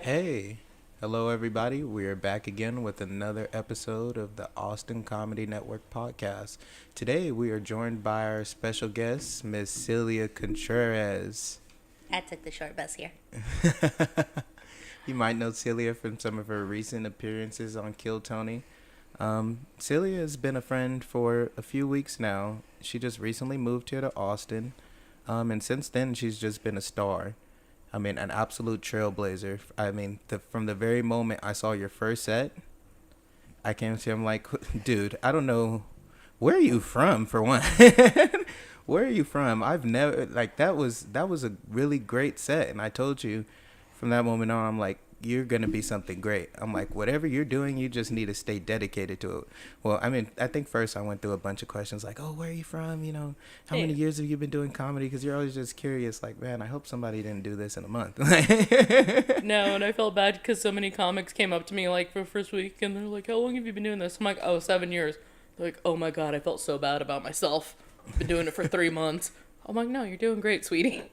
Hey, hello everybody. We are back again with another episode of the Austin Comedy Network podcast. Today we are joined by our special guest, Miss Celia Contreras. I took the short bus here. You might know Celia from some of her recent appearances on Kill Tony. Celia has been a friend for a few weeks now. She just recently moved here to Austin, and since then she's just been a star. I mean, an absolute trailblazer. I mean, from the very moment I saw your first set, I came to him like, dude, I don't know, where are you from, for one? Where are you from? I've never, like, that was a really great set, and I told you from that moment on, I'm like, you're gonna be something great. I'm like, whatever you're doing, you just need to stay dedicated to it. Well, I mean, I think first I went through a bunch of questions like, oh, where are you from? You know, how many years have you been doing comedy? Because you're always just curious, like, man, I hope somebody didn't do this in a month. No, and I felt bad because so many comics came up to me like for the first week and they're like, how long have you been doing this? I'm like, oh, 7 years. They're like, oh my god, I felt so bad about myself. I've been doing it for 3 months. I'm like, no, you're doing great, sweetie.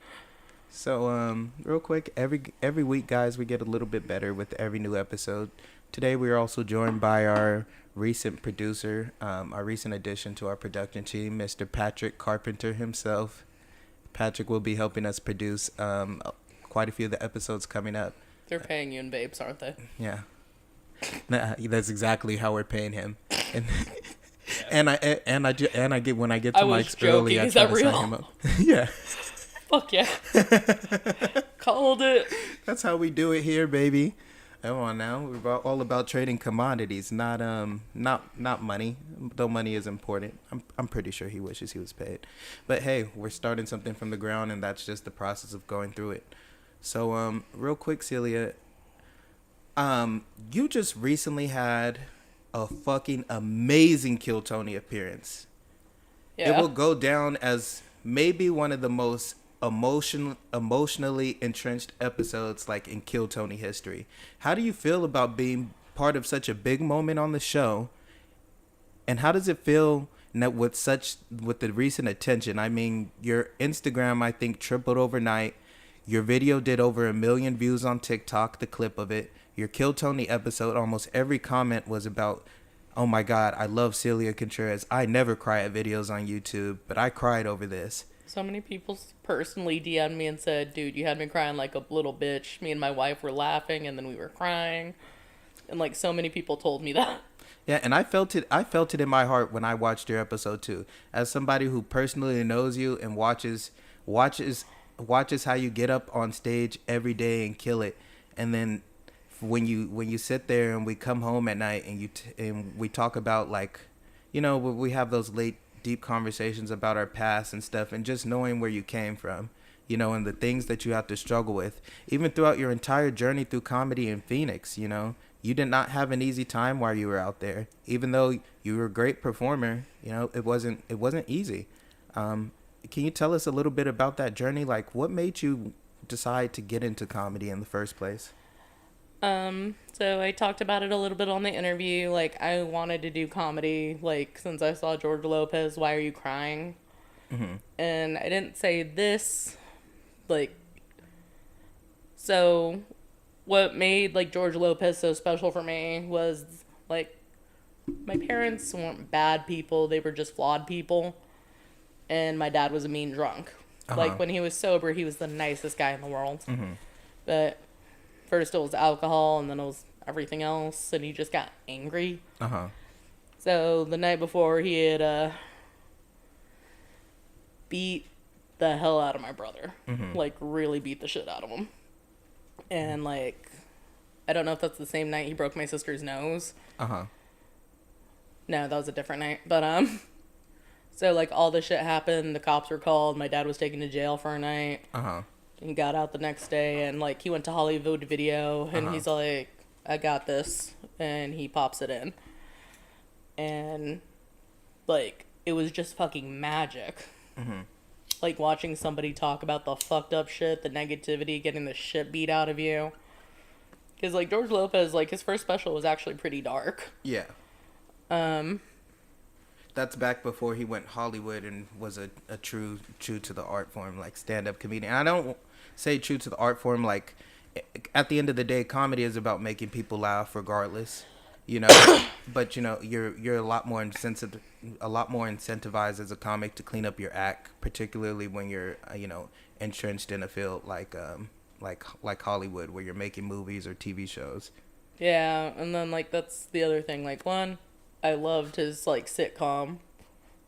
So, real quick, every week, guys, we get a little bit better with every new episode. Today, we are also joined by our recent producer, our recent addition to our production team, Mr. Patrick Carpenter himself. Patrick will be helping us produce quite a few of the episodes coming up. They're paying you in babes, aren't they? Yeah, that's exactly how we're paying him. And I get when I get to I was mics joking. early, I Is try that to sign real? him up. Yeah. Fuck yeah. Called it. That's how we do it here, baby. Come on now. We're all about trading commodities, not money. Though money is important. I'm pretty sure he wishes he was paid. But hey, we're starting something from the ground, and that's just the process of going through it. So real quick, Celia, you just recently had a fucking amazing Kill Tony appearance. Yeah. It will go down as maybe one of the most emotionally entrenched episodes like in Kill Tony history. How do you feel about being part of such a big moment on the show? And how does it feel with the recent attention? I mean, your Instagram, I think, tripled overnight. Your video did over 1 million views on TikTok, the clip of it. Your Kill Tony episode, almost every comment was about, oh my God, I love Celia Contreras. I never cry at videos on YouTube, but I cried over this. So many people personally DM'd me and said, dude, you had me crying like a little bitch. Me and my wife were laughing and then we were crying. And like so many people told me that. Yeah, and I felt it in my heart when I watched your episode too. As somebody who personally knows you and watches how you get up on stage every day and kill it, and then when you sit there and we come home at night and we talk about, like, you know, we have those late deep conversations about our past and stuff, and just knowing where you came from, you know, and the things that you have to struggle with, even throughout your entire journey through comedy in Phoenix. You know, you did not have an easy time while you were out there, even though you were a great performer. You know, it wasn't easy. Can you tell us a little bit about that journey? Like, what made you decide to get into comedy in the first place? So I talked about it a little bit on the interview. Like, I wanted to do comedy, like, since I saw George Lopez, Why Are You Crying? Mm-hmm. And I didn't say this, like, so what made, like, George Lopez so special for me was, like, my parents weren't bad people, they were just flawed people, and my dad was a mean drunk. Like, when he was sober, he was the nicest guy in the world. Mm-hmm. But first it was alcohol, and then it was everything else, and he just got angry. So the night before, he had beat the hell out of my brother. Mm-hmm. Like, really beat the shit out of him. And, like, I don't know if that's the same night he broke my sister's nose. No, that was a different night. But, so, like, all this shit happened. The cops were called. My dad was taken to jail for a night. He got out the next day, and, like, he went to Hollywood Video, and he's like, I got this, and he pops it in. And, like, it was just fucking magic. Like, watching somebody talk about the fucked up shit, the negativity, getting the shit beat out of you. Because, like, George Lopez, like, his first special was actually pretty dark. Yeah. That's back before he went Hollywood and was a true to the art form, like, stand-up comedian. And I don't say true to the art form like at the end of the day, comedy is about making people laugh regardless, you know. But you know, you're a lot more incentivized as a comic to clean up your act, particularly when you're you know, entrenched in a field like Hollywood, where you're making movies or TV shows. Yeah, and then like that's the other thing. Like one, I loved his like sitcom,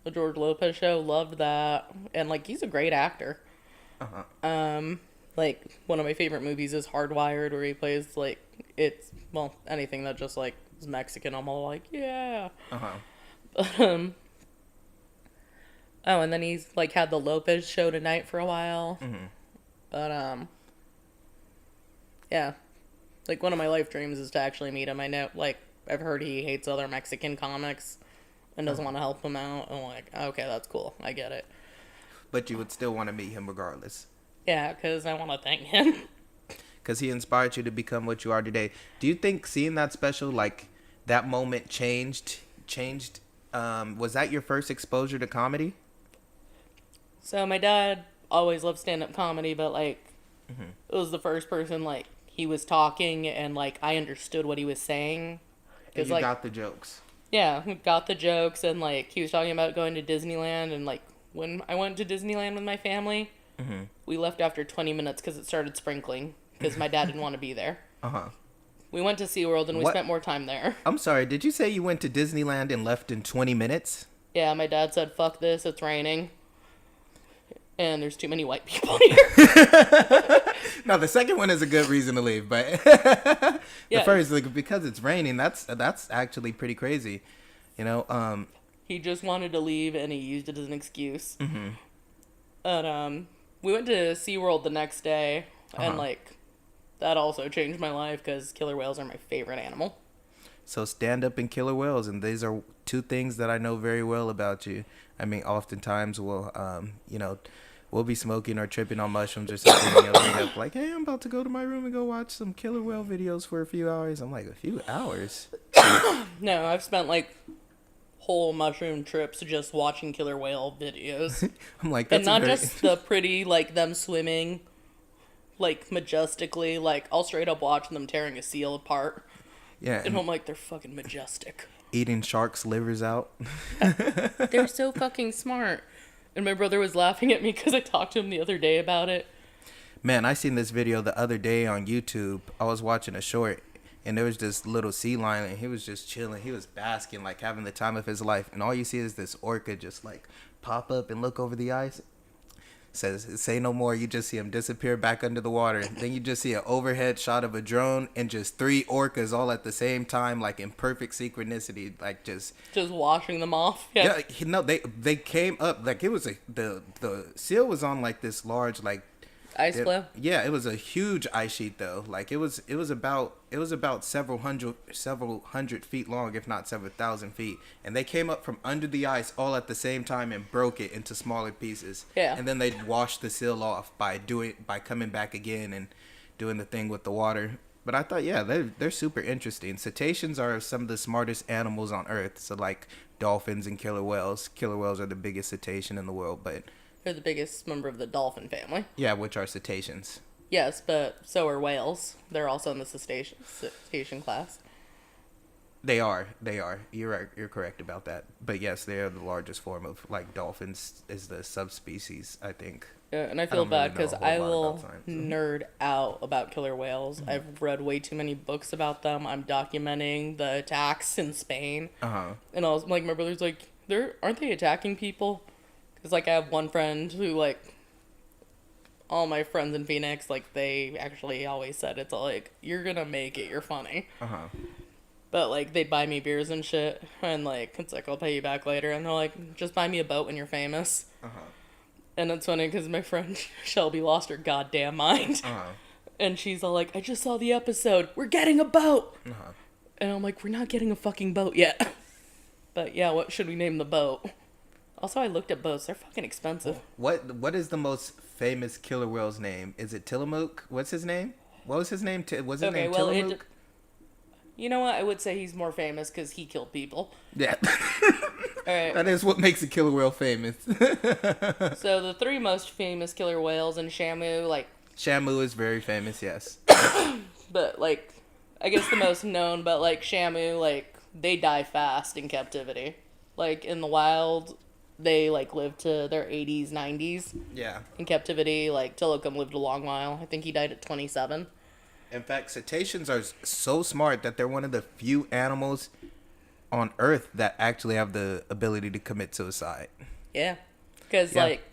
the George Lopez show. Loved that, and like he's a great actor. Like one of my favorite movies is Hardwired, where he plays like anything that just like is Mexican. I'm all like yeah. Oh, and then he's like had the Lopez show tonight for a while. But yeah, like one of my life dreams is to actually meet him. I know, like I've heard he hates other Mexican comics and doesn't want to help them out. I'm like, okay, that's cool. I get it. But you would still want to meet him regardless. Yeah, because I want to thank him. Because he inspired you to become what you are today. Do you think seeing that special, like that moment changed? Was that your first exposure to comedy? So my dad always loved stand-up comedy, but like it was the first person like he was talking and like I understood what he was saying. And you like, got the jokes. Yeah, got the jokes, and like he was talking about going to Disneyland, and like when I went to Disneyland with my family, we left after 20 minutes because it started sprinkling because my dad didn't want to be there. We went to SeaWorld and we spent more time there. I'm sorry, did you say you went to Disneyland and left in 20 minutes? Yeah, my dad said, fuck this, it's raining. And there's too many white people here. No, the second one is a good reason to leave, but the first, like, because it's raining, that's actually pretty crazy, you know. He just wanted to leave, and he used it as an excuse. And we went to SeaWorld the next day, and like that also changed my life because killer whales are my favorite animal. So stand up and killer whales, and these are two things that I know very well about you. I mean, oftentimes we'll, you know, we'll be smoking or tripping on mushrooms or something, and you'll bring up like, hey, I'm about to go to my room and go watch some killer whale videos for a few hours. I'm like, a few hours? No, I've spent like whole mushroom trips just watching killer whale videos. I'm like, that's and not just the pretty, like them swimming, like majestically. Like I'll straight up watch them tearing a seal apart. Yeah, and I'm like, they're fucking majestic. Eating sharks' livers out. They're so fucking smart. And my brother was laughing at me because I talked to him the other day about it. Man, I seen this video the other day on YouTube. I was watching a short, and there was this little sea lion, and he was just chilling. He was basking, like having the time of his life. And all you see is this orca just like pop up and look over the ice. Says, say no more. You just see him disappear back under the water. Then you just see an overhead shot of a drone and just 3 orcas all at the same time, like in perfect synchronicity, like just washing them off. Yeah, no, they came up like it was the seal was on like this large like ice floe. Yeah, it was a huge ice sheet though. Like it was about several hundred feet long, if not several thousand feet. And they came up from under the ice all at the same time and broke it into smaller pieces. Yeah. And then they'd wash the seal off by coming back again and doing the thing with the water. But I thought, yeah, they're super interesting. Cetaceans are some of the smartest animals on Earth. So like dolphins and killer whales. Killer whales are the biggest cetacean in the world, but they're the biggest member of the dolphin family. Yeah, which are cetaceans. Yes, but so are whales. They're also in the cetacean class. They are. You're right. You're correct about that. But yes, they are the largest form of, like, dolphins is the subspecies, I think. Yeah, and I feel bad because I will nerd out about killer whales. I've read way too many books about them. I'm documenting the attacks in Spain. And I was like, my brother's like, aren't they attacking people? Because, like, I have one friend who, like, all my friends in Phoenix, like, they actually always said it's like, you're gonna make it, you're funny. But, like, they buy me beers and shit, and, like, it's like, I'll pay you back later, and they're like, just buy me a boat when you're famous. And it's funny, because my friend Shelby lost her goddamn mind. And she's all like, I just saw the episode, we're getting a boat! And I'm like, we're not getting a fucking boat yet. But, yeah, what should we name the boat? Also, I looked at boats. They're fucking expensive. What is the most famous killer whale's name? Is it Tillamook? What's his name? What was his name? Was his name Tillamook? You know what? I would say he's more famous because he killed people. Yeah. All right. That is what makes a killer whale famous. So the 3 most famous killer whales in Shamu, like Shamu is very famous, yes. But, like, I guess the most known, but, like, Shamu, like, they die fast in captivity. Like, in the wild, they, like, live to their 80s, 90s. Yeah. In captivity, like, Tilikum lived a long while. I think he died at 27. In fact, cetaceans are so smart that they're one of the few animals on Earth that actually have the ability to commit suicide. Yeah. Because, Yeah. like,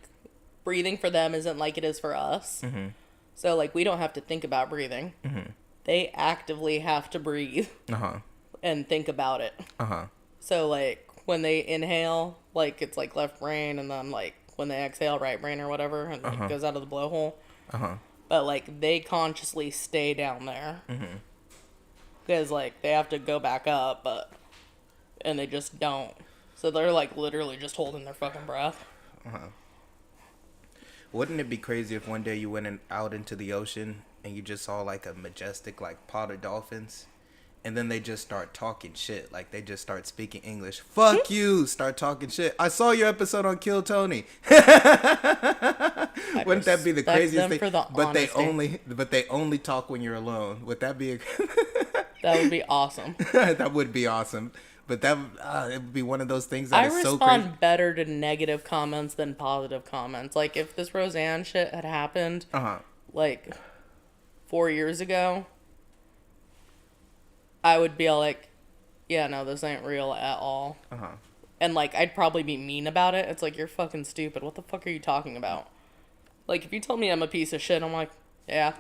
breathing for them isn't like it is for us. Mm-hmm. So, like, we don't have to think about breathing. Mm-hmm. They actively have to breathe and think about it. So, like, when they inhale, like, it's, like, left brain, and then, like, when they exhale, right brain or whatever, and it goes out of the blowhole. But, like, they consciously stay down there. Because, like, they have to go back up, and they just don't. So they're, like, literally just holding their fucking breath. Wouldn't it be crazy if one day you went out into the ocean and you just saw, like, a majestic, like, pod of dolphins, and then they just start talking shit. Like, they just start speaking English. Fuck you! Start talking shit. I saw your episode on Kill Tony. Wouldn't that be the craziest thing? But they only talk when you're alone. Would that be That would be awesome. That would be awesome. But it would be one of those things that is so crazy. I respond better to negative comments than positive comments. Like, if this Roseanne shit had happened, like, 4 years ago, I would be all like, yeah, no, this ain't real at all. And, like, I'd probably be mean about it. It's like, you're fucking stupid. What the fuck are you talking about? Like, if you tell me I'm a piece of shit, I'm like, yeah.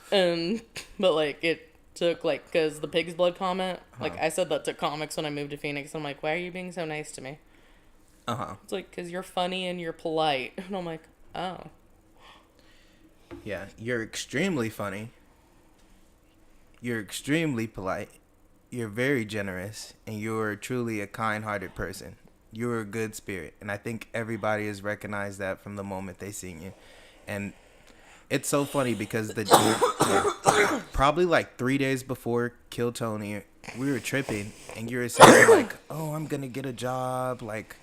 But, like, it took, like, because the pig's blood comment, like, I said that to comics when I moved to Phoenix. I'm like, why are you being so nice to me? It's like, because you're funny and you're polite. And I'm like, oh. Yeah, you're extremely funny. You're extremely polite. You're very generous. And you're truly a kind-hearted person. You're a good spirit. And I think everybody has recognized that from the moment they seen you. And it's so funny because probably like 3 days before Kill Tony, we were tripping, and you were saying like, "Oh, I'm gonna get a job. Like,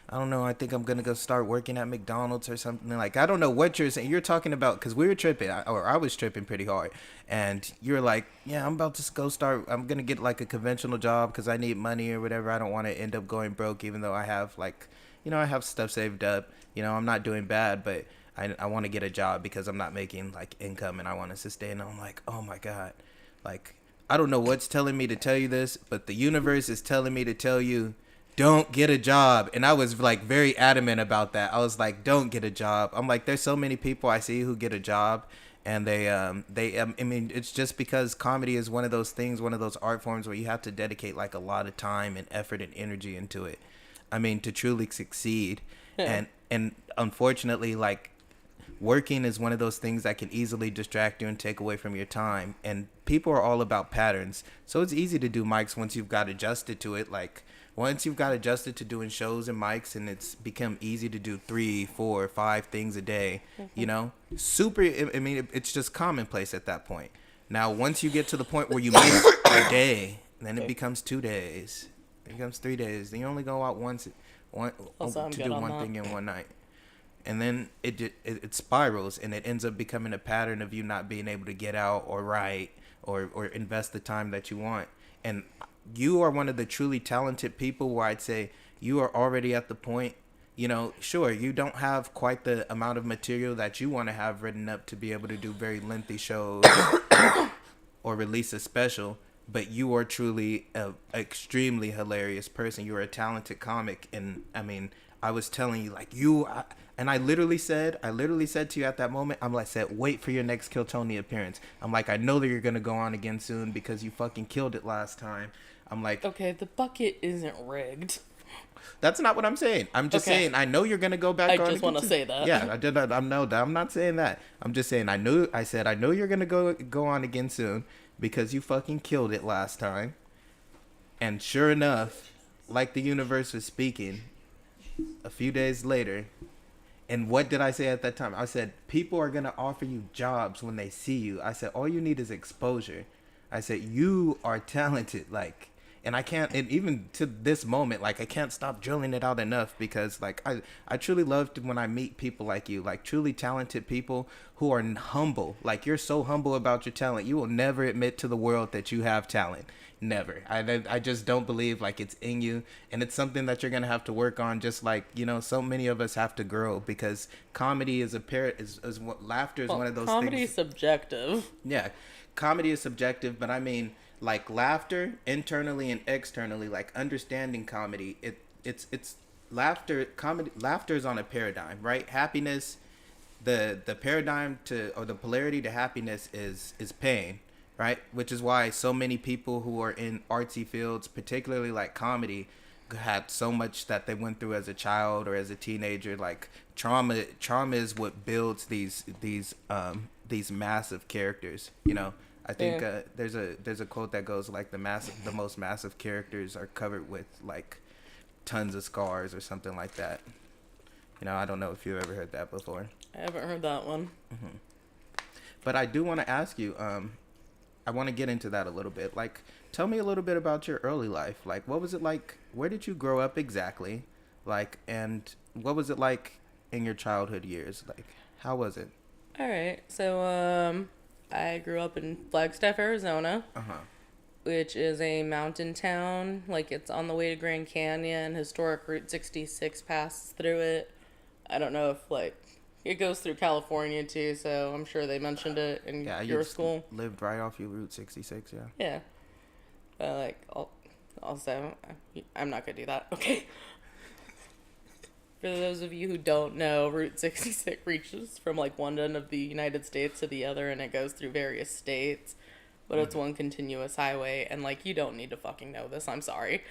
I don't know. I think I'm gonna go start working at McDonald's or something." Like, I don't know what you're saying. You're talking about because we were tripping, or I was tripping pretty hard, and you're like, "Yeah, I'm about to go start. I'm gonna get like a conventional job because I need money or whatever. I don't want to end up going broke, even though I have like, I have stuff saved up. I'm not doing bad, but." I want to get a job because I'm not making like income and I want to sustain. I'm like, oh my God. Like, I don't know what's telling me to tell you this, but the universe is telling me to tell you, don't get a job. And I was like very adamant about that. I was like, don't get a job. I'm like, there's so many people I see who get a job, and I mean, it's just because comedy is one of those things, one of those art forms where you have to dedicate like a lot of time and effort and energy into it. I mean, to truly succeed. And unfortunately, like, working is one of those things that can easily distract you and take away from your time. And people are all about patterns. So it's easy to do mics once you've got adjusted to it. Like, once you've got adjusted to doing shows and mics, and it's become easy to do 3, 4, 5 things a day, I mean, it's just commonplace at that point. Now, once you get to the point where you miss a day, then it becomes 2 days. It becomes 3 days. Then you only go out to do one thing in one night. And then it spirals, and it ends up becoming a pattern of you not being able to get out or write or invest the time that you want. And you are one of the truly talented people where I'd say you are already at the point, sure, you don't have quite the amount of material that you want to have written up to be able to do very lengthy shows or release a special, but you are truly an extremely hilarious person. You're a talented comic. And I mean, I was telling you, like, and I literally said to you at that moment, said, wait for your next Kill Tony appearance. I'm like, I know that you're going to go on again soon because you fucking killed it last time. I'm like, okay, the bucket isn't rigged. That's not what I'm saying. I'm just saying, I know you're going to go back on. I just want to say that. Yeah, I'm not saying that. I'm just saying, I know you're going to go on again soon because you fucking killed it last time. And sure enough, like the universe was speaking, a few days later. And what did I say at that time? I said, people are going to offer you jobs when they see you. I said, all you need is exposure. I said, you are talented. Like, And I can't, and even to this moment, like I can't stop drilling it out enough because like I truly loved when I meet people like you, like truly talented people who are humble. Like you're so humble about your talent. You will never admit to the world that you have talent. Never. I just don't believe like it's in you, and it's something that you're gonna have to work on. Just like so many of us have to grow because comedy is is what laughter is one of those comedy things. is subjective. Yeah, comedy is subjective, but I mean like laughter internally and externally, like understanding comedy. It's laughter. Comedy laughter is on a paradigm, right? Happiness, the paradigm to or the polarity to happiness is pain, right? Which is why so many people who are in artsy fields, particularly like comedy, had so much that they went through as a child or as a teenager. Like trauma is what builds these massive characters. I think there's a quote that goes like the most massive characters are covered with like tons of scars or something like that. I don't know if you've ever heard that before. I haven't heard that one. Mm-hmm. But I do want to ask you, I want to get into that a little bit. Like, tell me a little bit about your early life. Like, what was it like? Where did you grow up exactly? Like, and what was it like in your childhood years? Like, how was it? All right. So, I grew up in Flagstaff, Arizona, which is a mountain town. Like, it's on the way to Grand Canyon. Historic Route 66 passes through it. I don't know if, like, it goes through California, too, so I'm sure they mentioned it in your school. Lived right off your Route 66, yeah. Yeah. But, like, also, I'm not going to do that, okay? For those of you who don't know, Route 66 reaches from, like, one end of the United States to the other, and it goes through various states. But it's one continuous highway, and, like, you don't need to fucking know this, I'm sorry.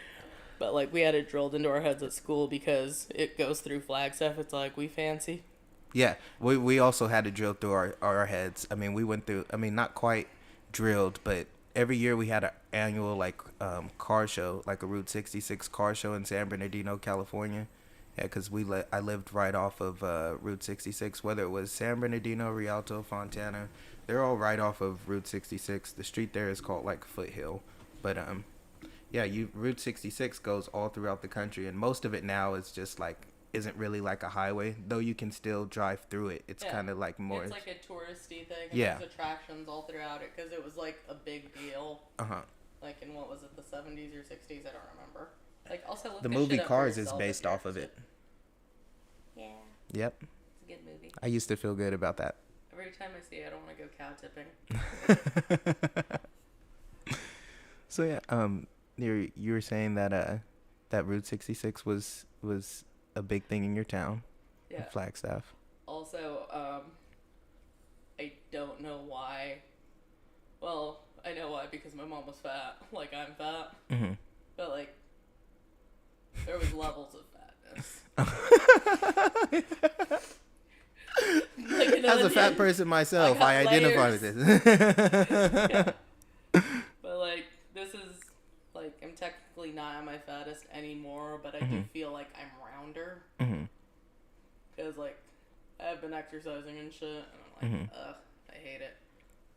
But, like, we had it drilled into our heads at school because it goes through Flagstaff. It's like, we fancy. Yeah, we also had to drill through our heads. I mean, we went through, not quite drilled, but every year we had an annual, like, car show, like a Route 66 car show in San Bernardino, California. Yeah, because I lived right off of Route 66, whether it was San Bernardino, Rialto, Fontana. They're all right off of Route 66. The street there is called, like, Foothill. But, yeah, Route 66 goes all throughout the country, and most of it now is just, like, isn't really like a highway, though you can still drive through it. It's kind of like more... It's like a touristy thing, and yeah. There's attractions all throughout it, because it was, like, a big deal. Like, in, what was it, the 70s or 60s? I don't remember. Like, also, look the movie Cars is based off of it. Yeah. Yep. It's a good movie. I used to feel good about that. Every time I see it, I don't want to go cow tipping. So, yeah, you were saying that that Route 66 was a big thing in your town. Yeah. Flagstaff. Also, I don't know why. Well, I know why, because my mom was fat. Like, I'm fat. Mm-hmm. But, like, there was levels of fatness. Like, as a fat person myself, I identify with this. Yeah. But, like, this is, like, I'm technically not at my fattest anymore, but I do feel like I'm rounder. Because, like, I've been exercising and shit, and I'm like, ugh, I hate it.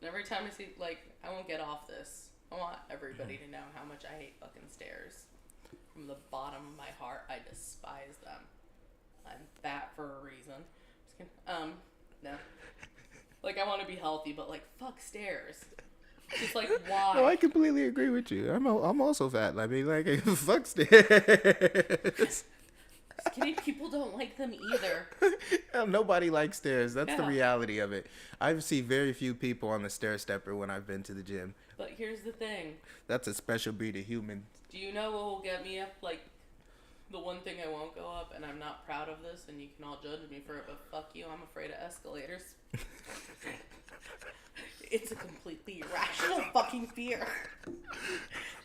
And every time I see, like, I won't get off this. I want everybody to know how much I hate fucking stairs. From the bottom of my heart, I despise them. I'm fat for a reason. Just kidding. No. Like, I want to be healthy, but, like, fuck stairs. Just, like, why? No, I completely agree with you. I'm also fat. I mean, like, fuck stairs. Skinny people don't like them either. Nobody likes stairs. That's the reality of it. I see very few people on the stair stepper when I've been to the gym. But here's the thing. That's a special breed of human. Do you know what will get me up? Like, the one thing I won't go up, and I'm not proud of this, and you can all judge me for it, but fuck you, I'm afraid of escalators. It's a completely irrational fucking fear.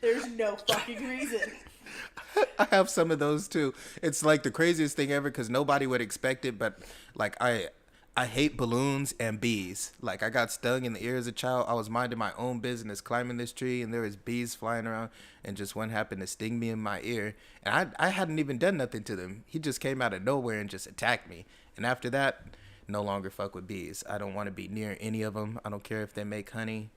There's no fucking reason. I have some of those too. It's like the craziest thing ever because nobody would expect it, but like I hate balloons and bees. Like I got stung in the ear as a child. I was minding my own business, climbing this tree, and there was bees flying around, and just one happened to sting me in my ear. And I hadn't even done nothing to them. He just came out of nowhere and just attacked me. And after that, no longer fuck with bees. I don't want to be near any of them. I don't care if they make honey.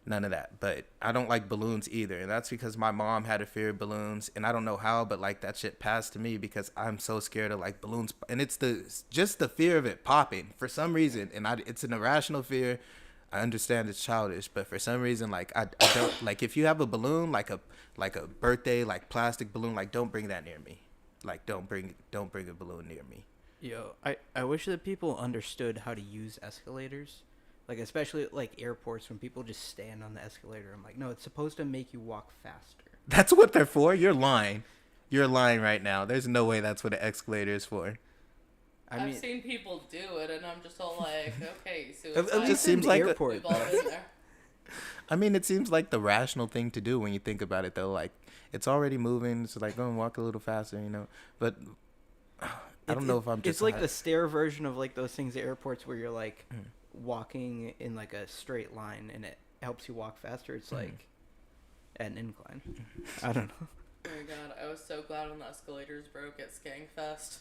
None of that. But I don't like balloons either, and that's because my mom had a fear of balloons, and I don't know how, but like that shit passed to me because I'm so scared of like balloons, and it's just the fear of it popping for some reason, and it's an irrational fear. I understand it's childish, but for some reason, like I don't like if you have a balloon, like a birthday like plastic balloon, like don't bring that near me. Like don't bring a balloon near me. Yo, I wish that people understood how to use escalators. Like, especially at, like, airports when people just stand on the escalator. I'm like, no, it's supposed to make you walk faster. That's what they're for? You're lying. You're lying right now. There's no way that's what an escalator is for. I've seen people do it, and I'm just all like, okay, so It just seems like airport. we've all been there. I mean, it seems like the rational thing to do when you think about it, though. Like, it's already moving, so like, go and walk a little faster, you know. But I don't know if I'm just. It's like the stair version of like those things at airports where you're like walking in like a straight line, and it helps you walk faster. It's like an incline. I don't know. Oh my god, I was so glad when the escalators broke at Skankfest.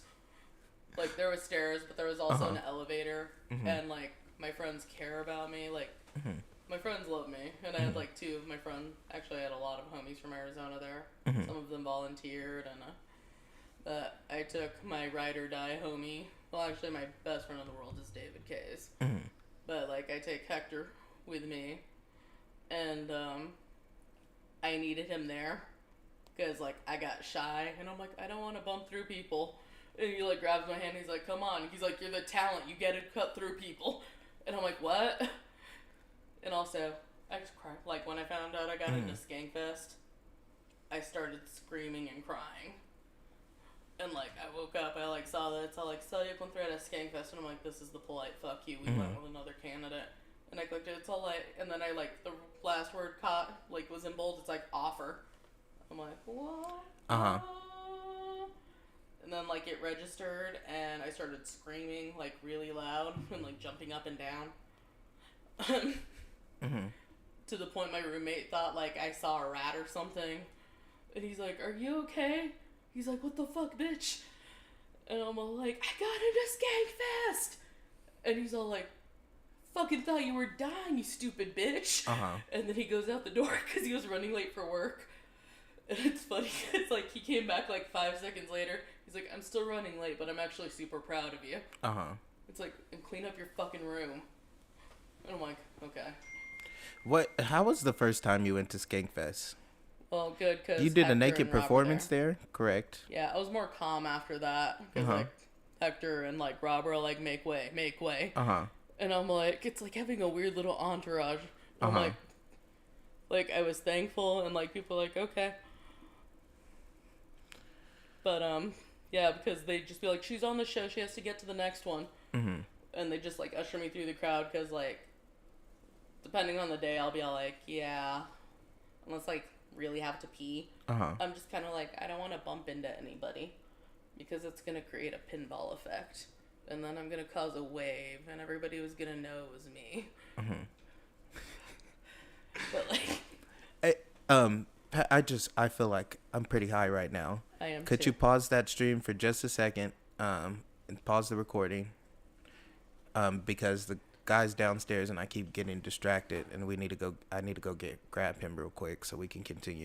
Like, there was stairs, but there was also an elevator, and, like, my friends care about me. Like, my friends love me, and I had, like, two of my friends. Actually, I had a lot of homies from Arizona there. Some of them volunteered, and but I took my ride or die homie. Well, actually, my best friend in the world is David Case. But, like, I take Hector with me, and I needed him there. Because, like, I got shy, and I'm like, I don't want to bump through people. And he, like, grabs my hand, and he's like, come on. He's like, you're the talent. You get to cut through people. And I'm like, what? And also, I just cried. Like, when I found out I got into Skankfest, I started screaming and crying. And, like, I woke up, I, like, saw that. It's all, like, Celia, Contreras, Skankfest. And I'm like, this is the polite fuck you. We went with another candidate. And I clicked it. It's all, like, and then I, like, the last word was in bold. It's, like, offer. I'm like, what? And then, like, it registered, and I started screaming, like, really loud, and, like, jumping up and down. To the point my roommate thought, like, I saw a rat or something. And he's like, are you okay? He's like, what the fuck, bitch? And I'm all like, I got into Skankfest! And he's all like, fucking thought you were dying, you stupid bitch. And then he goes out the door, because he was running late for work. And it's funny, it's like he came back like 5 seconds later. He's like, I'm still running late, but I'm actually super proud of you. It's like, and clean up your fucking room. And I'm like, okay. How was the first time you went to Skankfest? Well, good, because you did a naked performance there, correct? Yeah, I was more calm after that. Because, like, Hector and, like, Rob were like, make way, make way. And I'm like, it's like having a weird little entourage. And I'm like, I was thankful, and, like, people were like, okay. But, yeah, because they'd just be like, she's on the show, she has to get to the next one. And they just, like, usher me through the crowd, because, like, depending on the day, I'll be all like, yeah, unless, like, really have to pee. I'm just kind of like, I don't want to bump into anybody, because it's going to create a pinball effect. And then I'm going to cause a wave, and everybody was going to know it was me. But, like... I feel like I'm pretty high right now. I am Could too. you pause that stream for just a second, and pause the recording? Because the guy's downstairs and I keep getting distracted, and I need to go grab him real quick so we can continue.